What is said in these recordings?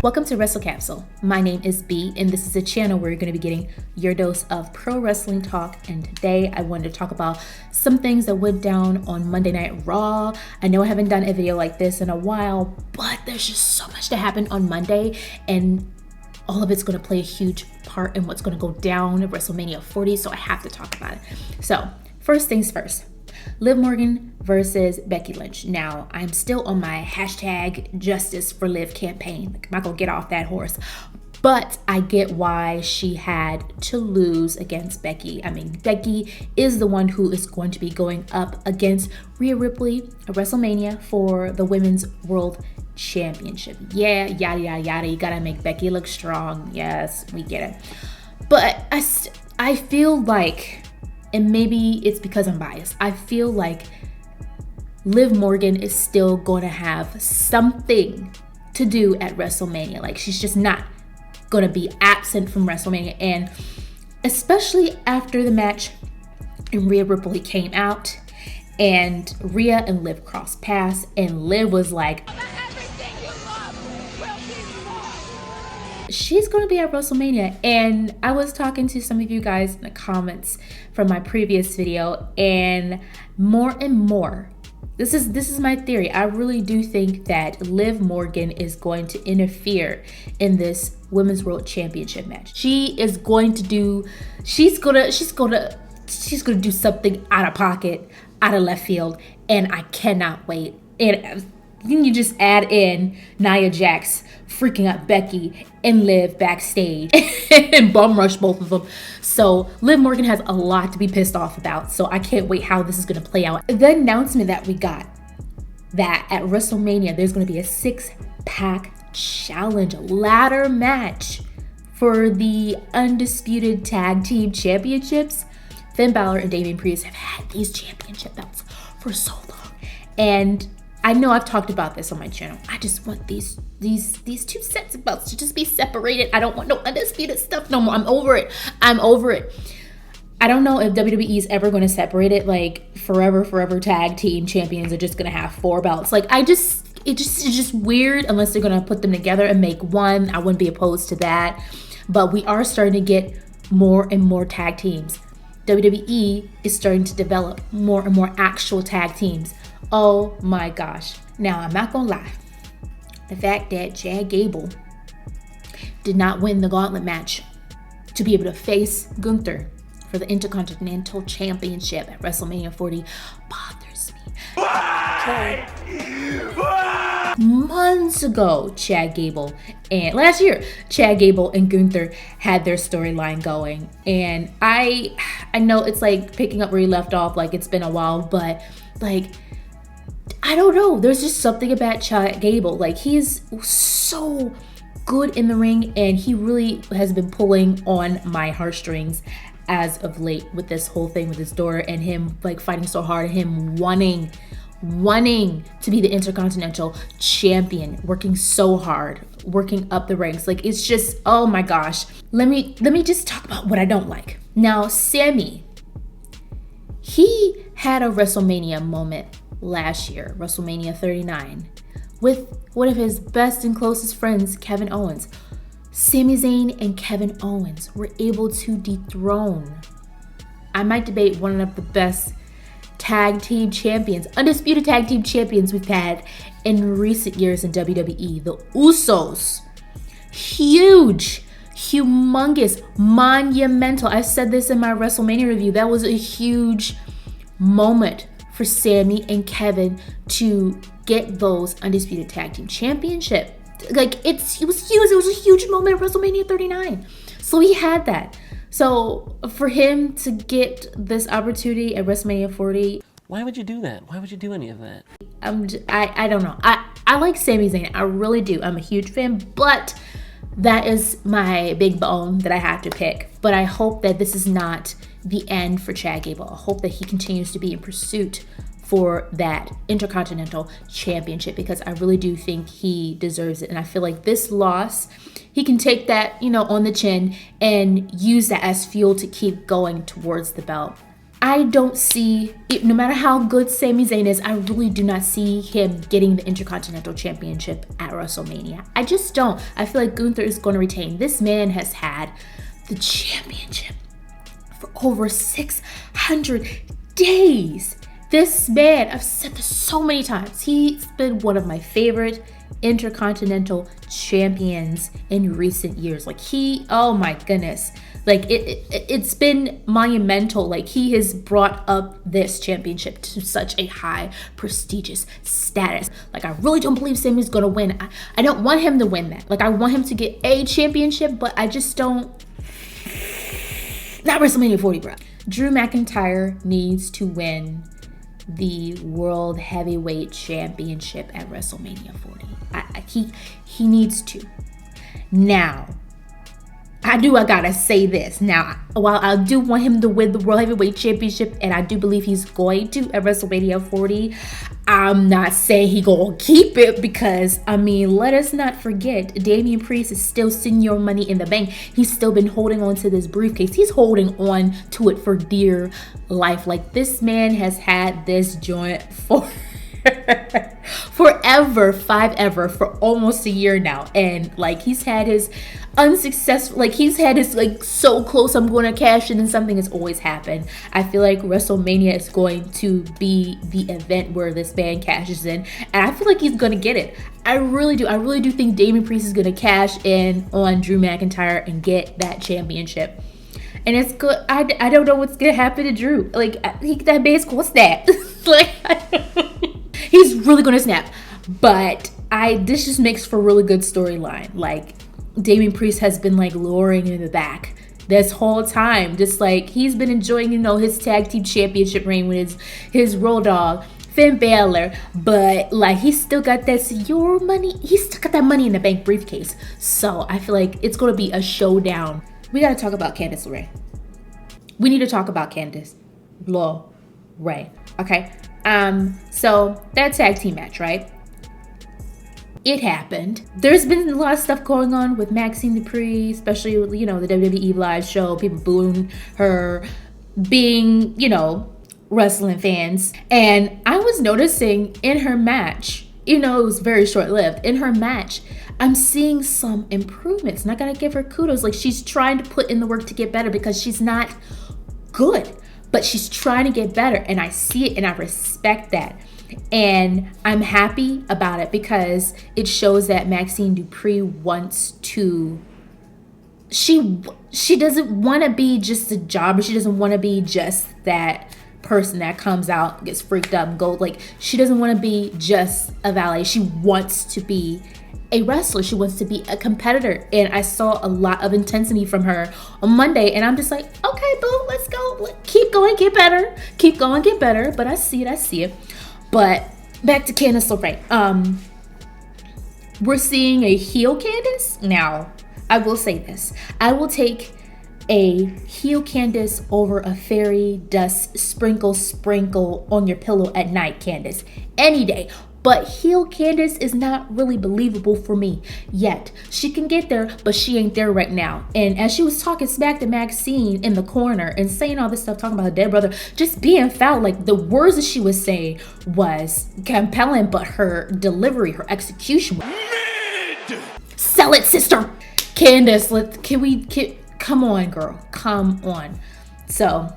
Welcome to Wrestle Capsule. My name is B, and this is a channel where you're going to be getting your dose of pro wrestling talk. And today I wanted to talk about some things that went down on Monday Night Raw. I know I haven't done a video like this in a while, but there's just so much to happen on Monday, and all of it's going to play a huge part in what's going to go down at WrestleMania 40, so I have to talk about it. So, first things first. Liv Morgan versus Becky Lynch. Now, I'm still on my hashtag Justice for Liv campaign. I'm not gonna get off that horse, but I get why she had to lose against Becky. I mean, Becky is the one who is going to be going up against Rhea Ripley at WrestleMania for the Women's World Championship. Yeah, yada, yada, yada. You gotta make Becky look strong. Yes, we get it. But I feel like, and maybe it's because I'm biased, I feel like Liv Morgan is still going to have something to do at WrestleMania. Like, she's just not going to be absent from WrestleMania. And especially after the match and Rhea Ripley came out and Rhea and Liv crossed paths, and Liv was like, she's going to be at WrestleMania. And I was talking to some of you guys in the comments from my previous video, and more, this is my theory. I really do think that Liv Morgan is going to interfere in this Women's World Championship match. She's going to do something out of pocket, out of left field, and I cannot wait. And then you just add in Nia Jax freaking out Becky and Liv backstage and bum rush both of them. So Liv Morgan has a lot to be pissed off about. So I can't wait how this is going to play out. The announcement that we got that at WrestleMania, there's going to be a 6-pack challenge, a ladder match for the undisputed tag team championships. Finn Balor and Damian Priest have had these championship belts for so long. And I know I've talked about this on my channel. I just want these two sets of belts to just be separated. I don't want no undisputed stuff no more. I'm over it. I don't know if WWE is ever going to separate it. Like, forever tag team champions are just going to have 4 belts. Like, it's just weird unless they're going to put them together and make one. I wouldn't be opposed to that. But we are starting to get more and more tag teams. WWE is starting to develop more and more actual tag teams. Oh my gosh. Now, I'm not gonna lie. The fact that Chad Gable did not win the Gauntlet Match to be able to face Gunther for the Intercontinental Championship at WrestleMania 40 bothers me. Why? Months ago, last year, Chad Gable and Gunther had their storyline going. And I know it's like picking up where you left off, like it's been a while, but like, I don't know. There's just something about Chad Gable. Like, he is so good in the ring, and he really has been pulling on my heartstrings as of late with this whole thing with his daughter and him like fighting so hard, and him wanting to be the Intercontinental Champion, working so hard, working up the ranks. Like, it's just, oh my gosh. Let me just talk about what I don't like. Now, Sami, he had a WrestleMania moment last year, WrestleMania 39, with one of his best and closest friends, Kevin Owens. Sami Zayn and Kevin Owens were able to dethrone, I might debate, one of the best tag team champions, undisputed tag team champions we've had in recent years in WWE, the Usos. Huge, humongous, monumental. I said this in my WrestleMania review. That was a huge moment for Sami and Kevin to get those undisputed tag team championship. Like, it was huge. It was a huge moment at WrestleMania 39. So he had that. So for him to get this opportunity at WrestleMania 40, why would you do that? Why would you do any of that? I don't know. I like Sami Zayn. I really do. I'm a huge fan, but that is my big bone that I have to pick. But I hope that this is not the end for Chad Gable. I hope that he continues to be in pursuit for that Intercontinental Championship, because I really do think he deserves it. And I feel like this loss, he can take that, on the chin and use that as fuel to keep going towards the belt. I don't see, no matter how good Sami Zayn is, I really do not see him getting the Intercontinental Championship at WrestleMania. I just don't. I feel like Gunther is going to retain. This man has had the championship for over 600 days. This man, I've said this so many times, he's been one of my favorite Intercontinental champions in recent years. Like oh my goodness. Like it's been monumental. Like he has brought up this championship to such a high prestigious status. Like I really don't believe Sami's gonna win. I don't want him to win that. Like I want him to get a championship, but I just don't. Not WrestleMania 40, bro. Drew McIntyre needs to win the World Heavyweight Championship at WrestleMania 40. He needs to. Now, I gotta say this. Now, while I do want him to win the World Heavyweight Championship, and I do believe he's going to at WrestleMania 40, I'm not saying he gonna keep it because, I mean, let us not forget, Damian Priest is still Senior Money in the Bank. He's still been holding on to this briefcase. He's holding on to it for dear life. Like, this man has had this joint for forever, for almost a year now. And, like, he's had his unsuccessful, like he's had his like so close I'm going to cash in, and something has always happened. I feel like WrestleMania is going to be the event where this man cashes in, and I feel like he's going to get it. I really do think Damian Priest is going to cash in on Drew McIntyre and get that championship. And it's good. I don't know what's going to happen to Drew. Like, that man's going to snap. Like, he's really going to snap. But this just makes for a really good storyline. Like, Damian Priest has been like luring in the back this whole time. Just like he's been enjoying, his tag team championship reign with his road dog, Finn Balor. But like he's still got that Senior Money. He's still got that Money in the Bank briefcase. So I feel like it's going to be a showdown. We got to talk about Candace LeRae. We need to talk about Candace LeRae. Okay. So that tag team match, right? It happened. There's been a lot of stuff going on with Maxxine Dupri, especially with, the WWE live show, people booing her, being, wrestling fans. And I was noticing in her match, it was very short-lived, in her match, I'm seeing some improvements. And I gotta give her kudos. Like, she's trying to put in the work to get better because she's not good, but she's trying to get better. And I see it and I respect that. And I'm happy about it because it shows that Maxxine Dupri wants to, she doesn't want to be just a jobber. She doesn't want to be just that person that comes out, gets freaked up and goes. Like, she doesn't want to be just a valet. She wants to be a wrestler. She wants to be a competitor. And I saw a lot of intensity from her on Monday. And I'm just like, okay, boo, let's go. Keep going, get better. Keep going, get better. But I see it. But back to Candace LeRae. We're seeing a heel Candace. Now, I will say this. I will take a heel Candace over a fairy dust sprinkle on your pillow at night Candace any day. But heel Candace is not really believable for me yet. She can get there, but she ain't there right now. And as she was talking smack to Maxxine in the corner and saying all this stuff, talking about her dead brother, just being foul, like the words that she was saying was compelling, but her delivery, her execution was mid. Sell it, sister. Candace, come on, girl. Come on. So,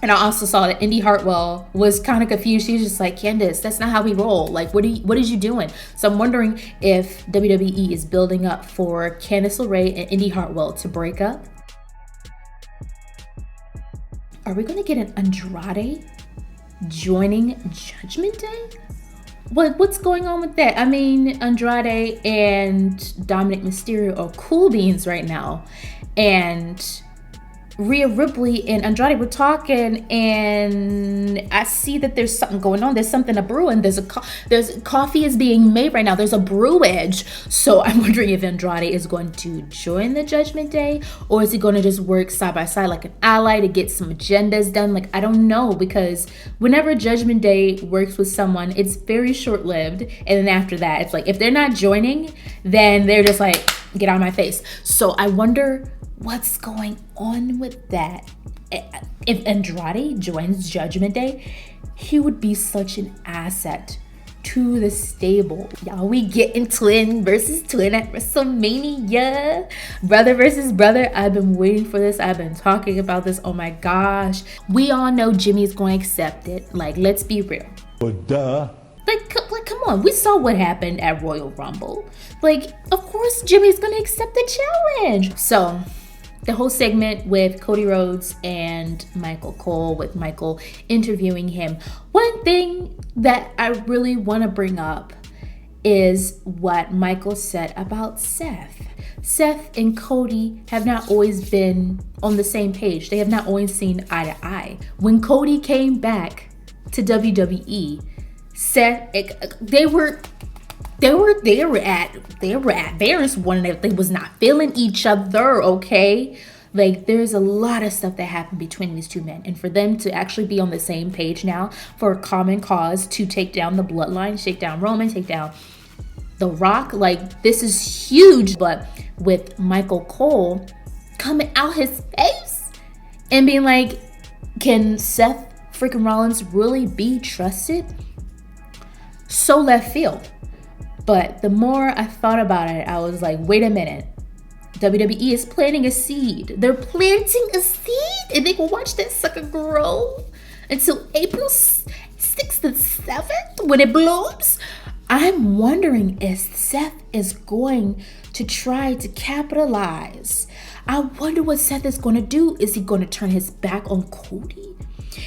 and I also saw that Indy Hartwell was kind of confused. She was just like, Candace, that's not how we roll. Like, what is you doing? So I'm wondering if WWE is building up for Candace LeRae and Indy Hartwell to break up. Are we going to get an Andrade joining Judgment Day? What's going on with that? I mean, Andrade and Dominic Mysterio are cool beans right now. And Rhea, Ripley, and Andrade were talking, and I see that there's something going on. There's something a brewing. There's coffee is being made right now. There's a brewage. So I'm wondering if Andrade is going to join the Judgment Day, or is he going to just work side by side like an ally to get some agendas done? Like, I don't know, because whenever Judgment Day works with someone, it's very short-lived, and then after that, it's like if they're not joining, then they're just like, get out of my face. So I wonder what's going on with that. if Andrade joins Judgment Day, he would be such an asset to the stable. Y'all, we getting twin versus twin at WrestleMania. Brother versus brother. I've been waiting for this. I've been talking about this. Oh my gosh. We all know Jimmy's going to accept it. Like, let's be real. But duh. Like, come on. We saw what happened at Royal Rumble. Like, of course Jimmy's going to accept the challenge. So, the whole segment with Cody Rhodes and Michael Cole, with Michael interviewing him. One thing that I really want to bring up is what Michael said about Seth. Seth and Cody have not always been on the same page. They have not always seen eye to eye. When Cody came back to WWE, Seth, they were at variance one another. They was not feeling each other, okay? Like, there's a lot of stuff that happened between these two men. And for them to actually be on the same page now for a common cause to take down the bloodline, take down Roman, take down The Rock, like, this is huge. But with Michael Cole coming out his face and being like, can Seth freaking Rollins really be trusted? So left field. But the more I thought about it, I was like, wait a minute. WWE is planting a seed. They're planting a seed, and they will watch that sucker grow until April 6th and 7th when it blooms. I'm wondering if Seth is going to try to capitalize. I wonder what Seth is going to do. Is he going to turn his back on Cody?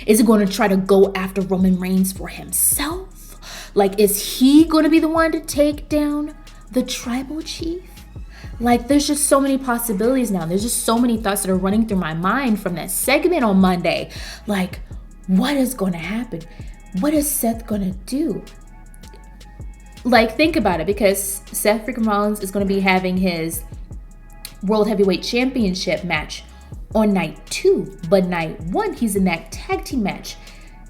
Is he going to try to go after Roman Reigns for himself? Like, is he going to be the one to take down the tribal chief? Like, there's just so many possibilities now. There's just so many thoughts that are running through my mind from that segment on Monday. Like, what is going to happen? What is Seth going to do? Like, think about it, because Seth freaking Rollins is going to be having his World Heavyweight Championship match on night 2. But night 1, he's in that tag team match,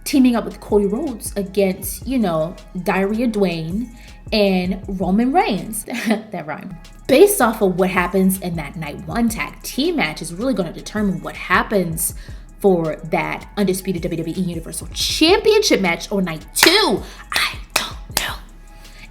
teaming up with Cody Rhodes against, Diarrhea Dwayne and Roman Reigns. That rhymed. Based off of what happens in that night 1 tag team match is really going to determine what happens for that undisputed WWE Universal Championship match on night 2. I don't know.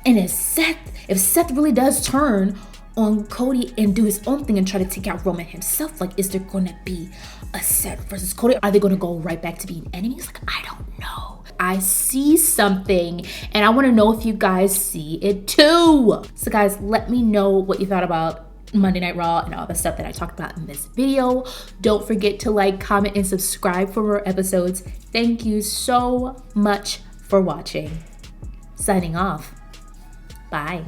And if Seth really does turn on Cody and do his own thing and try to take out Roman himself, like, is there going to be a Seth versus Cody? Are they going to go right back to being enemies? Like, I don't know. I see something, and I want to know if you guys see it too. So guys, let me know what you thought about Monday Night Raw and all the stuff that I talked about in this video. Don't forget to like, comment, and subscribe for more episodes. Thank you so much for watching. Signing off. Bye.